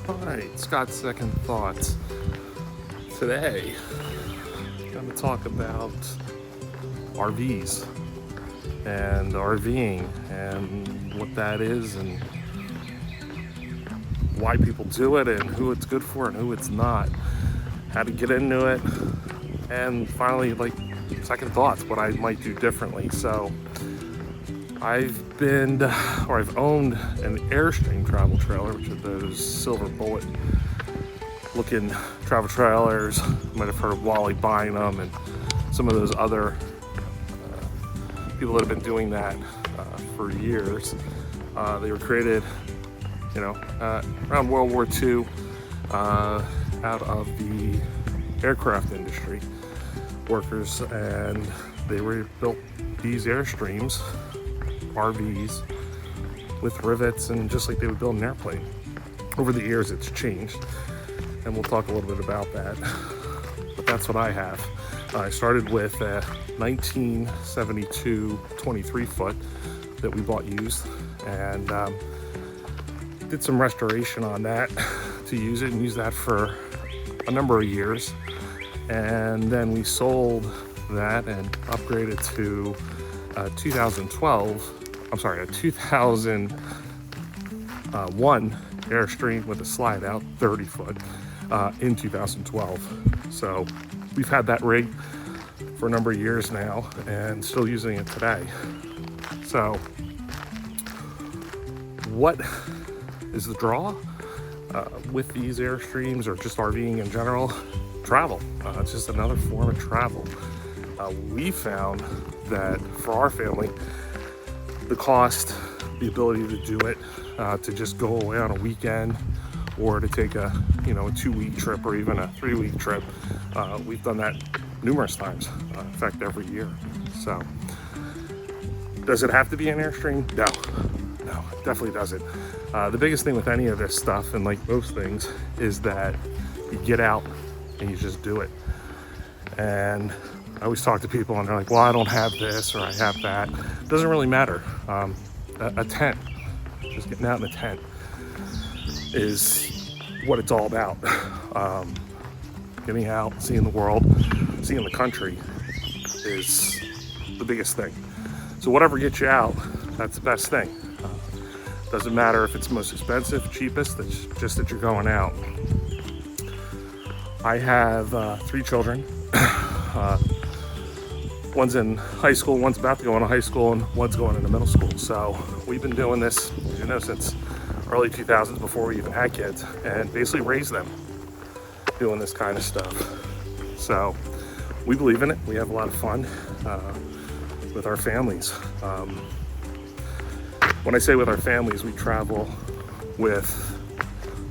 Alright, Scott's second thoughts. Today, I'm going to talk about RVs and RVing and what that is and why people do it and who it's good for and who it's not, how to get into it, and finally, second thoughts, what I might do differently. So, I've owned an Airstream travel trailer, which are those silver bullet looking travel trailers. You might have heard of Wally buying them and some of those other people that have been doing that for years. They were created, around World War II out of the aircraft industry workers, and they were built these Airstreams, RVs, with rivets, and just like they would build an airplane. Over the years it's changed, and we'll talk a little bit about that, but that's what I have. I started with a 1972 23 foot that we bought used, and did some restoration on that to use it and use that for a number of years, and then we sold that and upgraded to a 2001 Airstream with a slide out 30 foot in 2012. So we've had that rig for a number of years now and still using it today. So what is the draw with these Airstreams, or just RVing in general? Travel. It's just another form of travel. We found that for our family, the cost, the ability to do it, to just go away on a weekend, or to take a 2-week trip or even a 3-week trip, we've done that numerous times, in fact every year. So does it have to be an Airstream? No, it definitely doesn't. The biggest thing with any of this stuff, and like most things, is that you get out and you just do it. And I always talk to people and they're like, well, I don't have this or I have that. It doesn't really matter. A tent, just getting out in a tent, is what it's all about. Getting out, seeing the world, seeing the country is the biggest thing. So whatever gets you out, that's the best thing. Doesn't matter if it's most expensive, cheapest, it's just that you're going out. I have 3 children. One's in high school, one's about to go into high school, and one's going into middle school. So we've been doing this, since early 2000s, before we even had kids, and basically raised them doing this kind of stuff. So we believe in it. We have a lot of fun with our families. When I say with our families, we travel with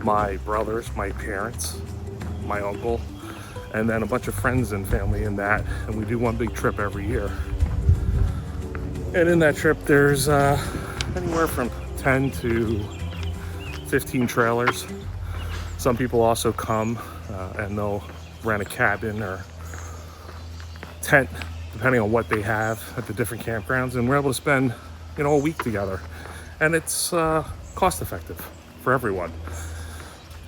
my brothers, my parents, my uncle, and then a bunch of friends and family in that, and we do one big trip every year. And in that trip there's anywhere from 10 to 15 trailers. Some people also come and they'll rent a cabin or tent, depending on what they have at the different campgrounds, and we're able to spend a week together, and it's cost effective for everyone.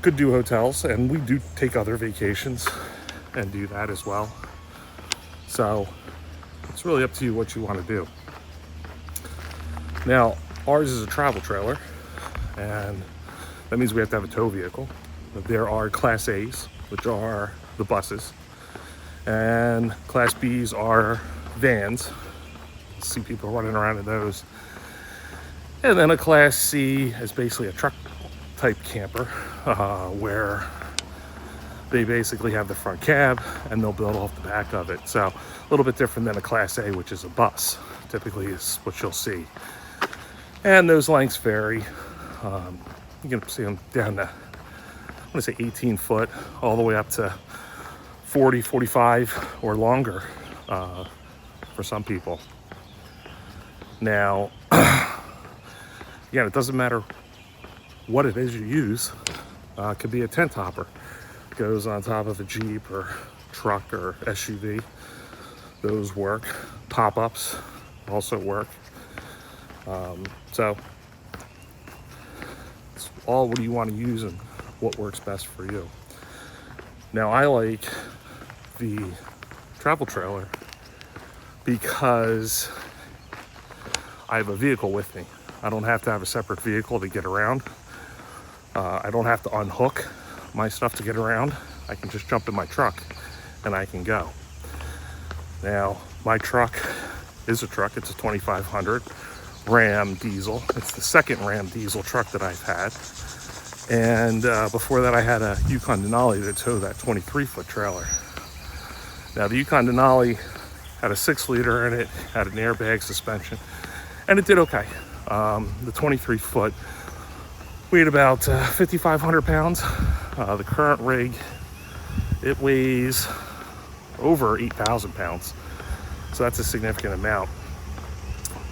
Could do hotels, and we do take other vacations and do that as well. So it's really up to you what you want to do. Now, ours is a travel trailer, and that means we have to have a tow vehicle. But there are Class A's, which are the buses, and Class B's are vans. See people running around in those. And then a Class C is basically a truck type camper, where they basically have the front cab and they'll build off the back of it. So a little bit different than a Class A, which is a bus, typically is what you'll see. And those lengths vary. You can see them down to, I want to say 18 foot, all the way up to 40, 45 or longer for some people. Now, again, it doesn't matter what it is you use. It could be a tent topper. Goes on top of a Jeep or truck or SUV. Those work. Pop-ups also work. So all what do you want to use and what works best for you. Now, I like the travel trailer because I have a vehicle with me. I don't have to have a separate vehicle to get around. I don't have to unhook my stuff to get around. I can just jump in my truck and I can go. Now, my truck is a truck. It's a 2500 Ram diesel. It's the second Ram diesel truck that I've had. And before that, I had a Yukon Denali that towed that 23-foot trailer. Now, the Yukon Denali had a 6-liter in it, had an airbag suspension, and it did okay. The 23-foot weighed about 5,500 pounds. The current rig, it weighs over 8,000 pounds. So that's a significant amount.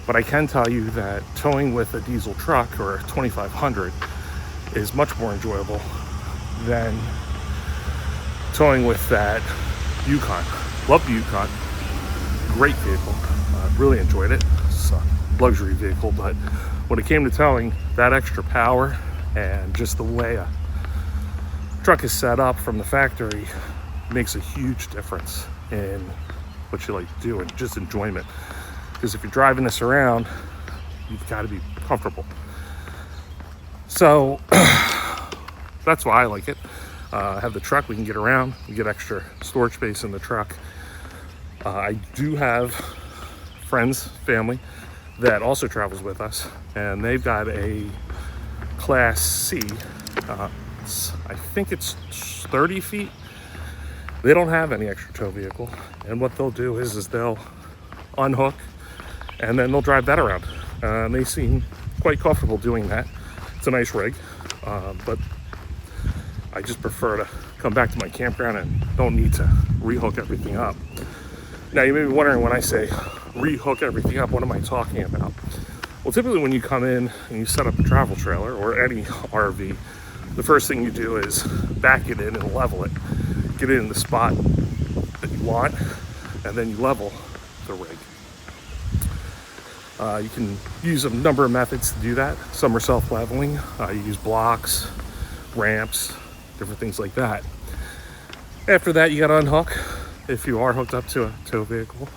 But I can tell you that towing with a diesel truck or a 2500 is much more enjoyable than towing with that Yukon. Love the Yukon. Great vehicle. Really enjoyed it. It's a luxury vehicle, but when it came to towing, that extra power and just the way a truck is set up from the factory makes a huge difference in what you like to do and just enjoyment. Because if you're driving this around, you've got to be comfortable. So that's why I like it. I have the truck, we can get around, we get extra storage space in the truck. I do have friends, family, that also travels with us, and they've got a Class C. I think it's 30 feet. They don't have any extra tow vehicle, and what they'll do is they'll unhook and then they'll drive that around. And they seem quite comfortable doing that. It's a nice rig, but I just prefer to come back to my campground and don't need to rehook everything up. Now, you may be wondering, when I say rehook everything up, what am I talking about? Well, typically when you come in and you set up a travel trailer or any RV, the first thing you do is back it in and level it. Get it in the spot that you want, and then you level the rig. You can use a number of methods to do that. Some are self-leveling. You use blocks, ramps, different things like that. After that, you got to unhook if you are hooked up to a tow vehicle.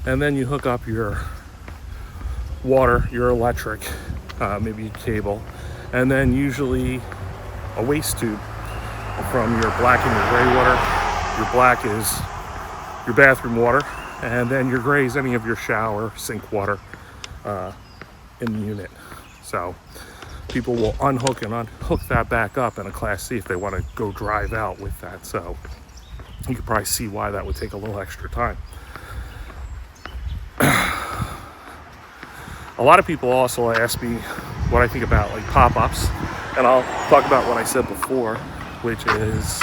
And then you hook up your water, your electric, maybe a cable, and then usually a waste tube from your black and your gray water. Your black is your bathroom water, and then your gray is any of your shower, sink water in the unit. So people will unhook and unhook that back up in a Class C if they want to go drive out with that. So you could probably see why that would take a little extra time. A lot of people also ask me what I think about like pop-ups, and I'll talk about what I said before, which is,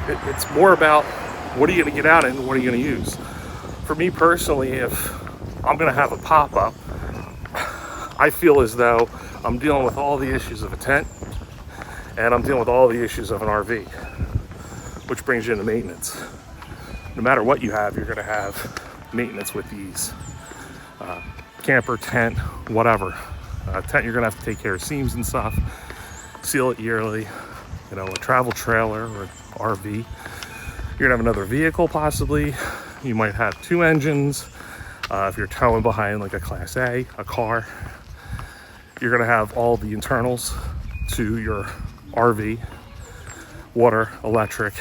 it's more about what are you going to get out and what are you going to use. For me personally, if I'm going to have a pop-up, I feel as though I'm dealing with all the issues of a tent and I'm dealing with all the issues of an RV, which brings you into maintenance. No matter what you have, you're going to have maintenance with these. Camper, tent, whatever. Tent, you're going to have to take care of seams and stuff, seal it yearly. A travel trailer or RV, you're gonna have another vehicle possibly. You might have 2 engines. If you're towing behind like a Class A, a car, you're gonna have all the internals to your RV, water, electric,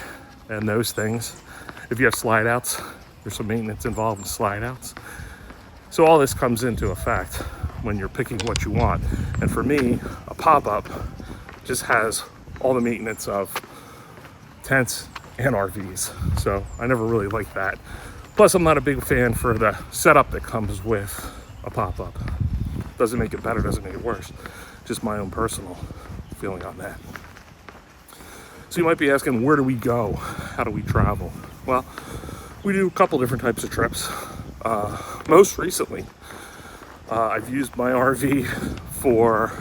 and those things. If you have slide outs, there's some maintenance involved in slide outs. So all this comes into effect when you're picking what you want. And for me, a pop-up just has all the maintenance of tents and RVs. So I never really liked that. Plus, I'm not a big fan for the setup that comes with a pop-up. Doesn't make it better, doesn't make it worse. Just my own personal feeling on that. So you might be asking, where do we go? How do we travel? Well, we do a couple different types of trips. Most recently, I've used my RV for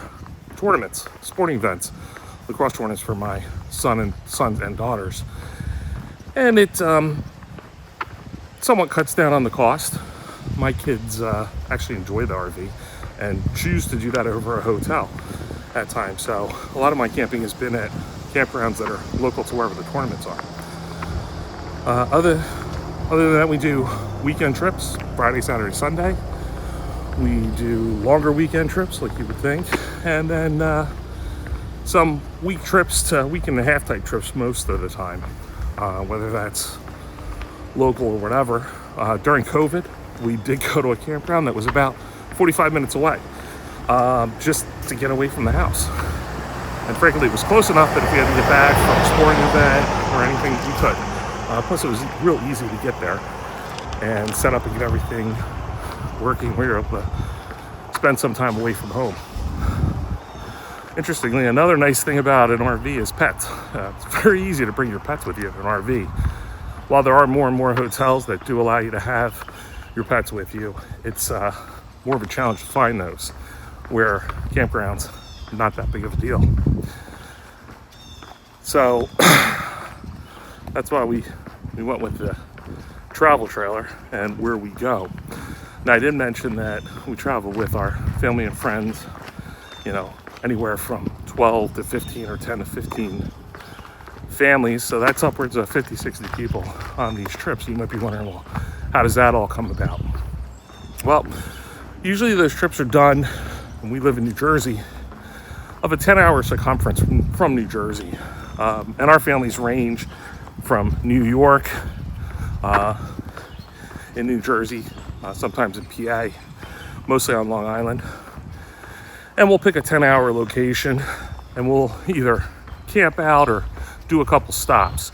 tournaments, sporting events, lacrosse tournaments for my sons and daughters. And it somewhat cuts down on the cost. My kids actually enjoy the RV and choose to do that over a hotel. at times. So a lot of my camping has been at campgrounds that are local to wherever the tournaments are. Other than that, we do weekend trips, Friday, Saturday, Sunday. We do longer weekend trips, like you would think, and then some week trips to week and a half type trips most of the time, whether that's local or whatever. During COVID, we did go to a campground that was about 45 minutes away, just to get away from the house. And frankly, it was close enough that if we had to get back from a sporting event or anything, we could. Plus, it was real easy to get there and set up and get everything working. We were able to spend some time away from home. Interestingly, another nice thing about an RV is pets. It's very easy to bring your pets with you in an RV. While there are more and more hotels that do allow you to have your pets with you, it's more of a challenge to find those, where campgrounds, not that big of a deal. So that's why we went with the travel trailer and where we go. Now, I did mention that we travel with our family and friends, anywhere from 12 to 15 or 10 to 15 families. So that's upwards of 50, 60 people on these trips. You might be wondering, well, how does that all come about? Well, usually those trips are done, and we live in New Jersey, of a 10-hour circumference from New Jersey. And our families range from New York, in New Jersey, sometimes in PA, mostly on Long Island. And we'll pick a 10-hour location, and we'll either camp out or do a couple stops,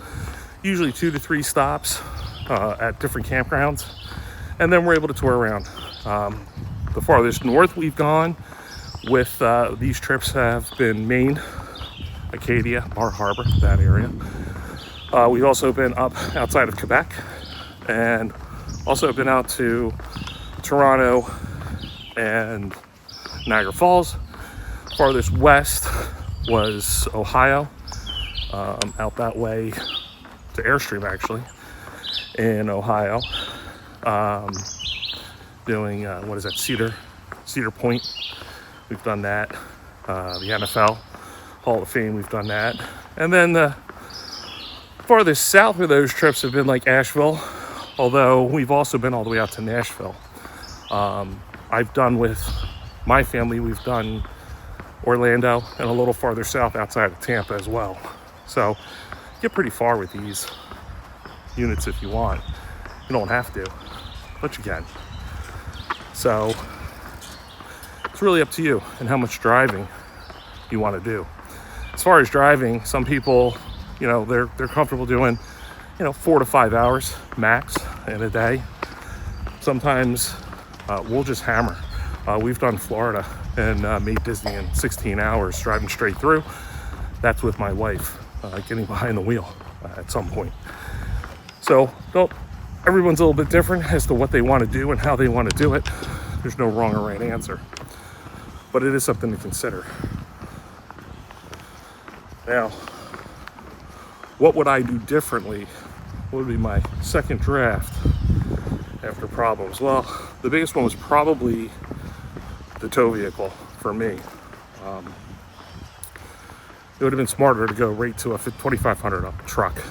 usually 2 to 3 stops at different campgrounds, and then we're able to tour around. The farthest north we've gone with these trips have been Maine, Acadia, Bar Harbor, that area. We've also been up outside of Quebec, and also been out to Toronto and Niagara Falls. Farthest west was Ohio, out that way to Airstream, actually, in Ohio. Doing, Cedar Point. We've done that. The NFL Hall of Fame, we've done that. And then the farthest south of those trips have been like Asheville, although we've also been all the way out to Nashville. I've done with my family, we've done Orlando and a little farther south outside of Tampa as well. So get pretty far with these units if you want. You don't have to, but you can. So it's really up to you and how much driving you want to do. As far as driving, some people, they're comfortable doing, 4 to 5 hours max in a day. Sometimes we'll just hammer. We've done Florida and made Disney in 16 hours driving straight through. That's with my wife getting behind the wheel at some point. So everyone's a little bit different as to what they want to do and how they want to do it. There's no wrong or right answer, but it is something to consider. Now, what would I do differently? What would be my second draft after problems? Well, the biggest one was probably the tow vehicle for me. It would have been smarter to go right to a 2500 up truck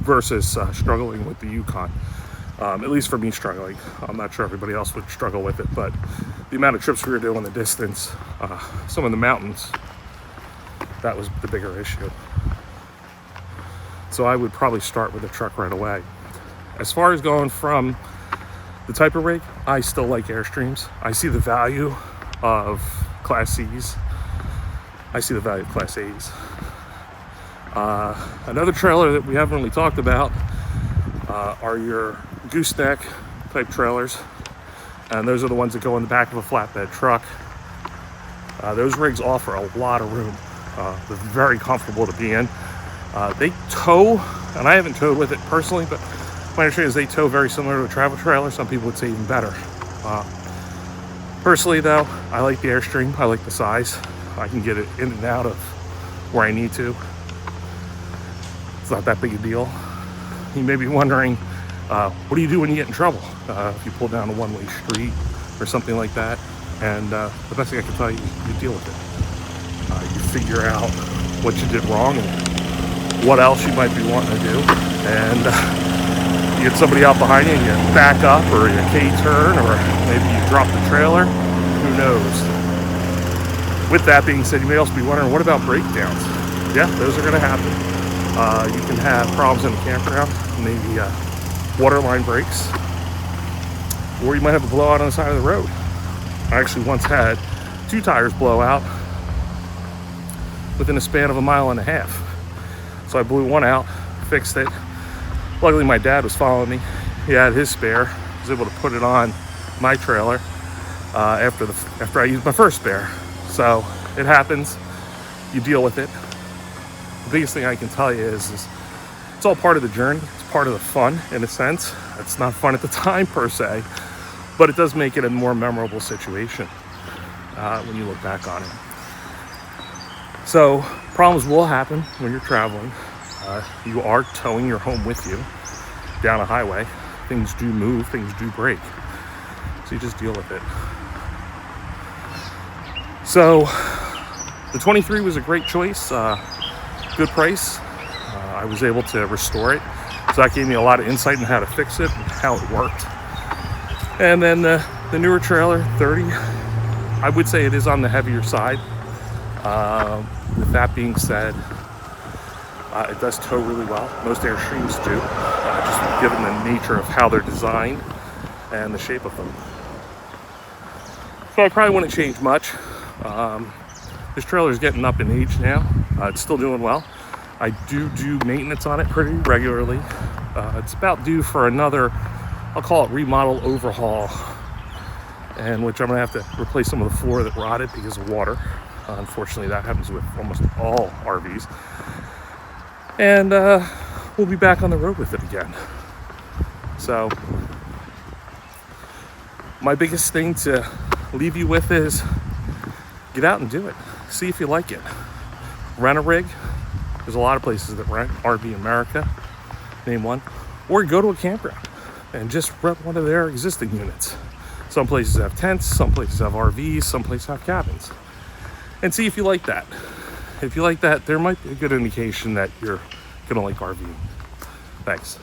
versus struggling with the Yukon. At least for me, struggling. I'm not sure everybody else would struggle with it, but the amount of trips we were doing, the distance, some of the mountains, that was the bigger issue. So I would probably start with a truck right away. As far as going from the type of rig, I still like Airstreams. I see the value of Class C's. I see the value of Class A's. Another trailer that we haven't really talked about are your gooseneck type trailers. And those are the ones that go in the back of a flatbed truck. Those rigs offer a lot of room. They're very comfortable to be in. They tow, and I haven't towed with it personally, but my understanding is they tow very similar to a travel trailer. Some people would say even better. Personally, though, I like the Airstream. I like the size. I can get it in and out of where I need to. It's not that big a deal. You may be wondering, what do you do when you get in trouble? If you pull down a one-way street or something like that. And the best thing I can tell you, you deal with it. you figure out what you did wrong and what else you might be wanting to do. And you get somebody out behind you and you back up, or you K-turn, or maybe you drop the trailer. Who knows? With that being said, you may also be wondering, what about breakdowns? Yeah, those are going to happen. You can have problems in the campground, maybe waterline breaks, or you might have a blowout on the side of the road. I actually once had 2 tires blow out within a span of 1.5 miles. So I blew one out, fixed it. Luckily my dad was following me. He had his spare. I was able to put it on my trailer after I used my first spare. So it happens, you deal with it. The biggest thing I can tell you is it's all part of the journey. It's part of the fun, in a sense. It's not fun at the time per se, but it does make it a more memorable situation when you look back on it. So problems will happen when you're traveling. You are towing your home with you down a highway. Things do move, things do break. So you just deal with it. So the 23 was a great choice, good price. I was able to restore it. So that gave me a lot of insight on how to fix it and how it worked. And then the newer trailer, 30, I would say it is on the heavier side. With that being said, it does tow really well. Most Airstreams do, just given the nature of how they're designed and the shape of them. So I probably wouldn't change much. This trailer is getting up in age now. It's still doing well. I do maintenance on it pretty regularly. It's about due for another, I'll call it remodel overhaul, and which I'm gonna have to replace some of the floor that rotted because of water. Unfortunately, that happens with almost all RVs. And we'll be back on the road with it again. So my biggest thing to leave you with is get out and do it. See if you like it. Rent a rig. There's a lot of places that rent. RV America, name one. Or go to a campground and just rent one of their existing units. Some places have tents, some places have RVs, some places have cabins. And see if you like that. If you like that, there might be a good indication that you're gonna like RVing. Thanks.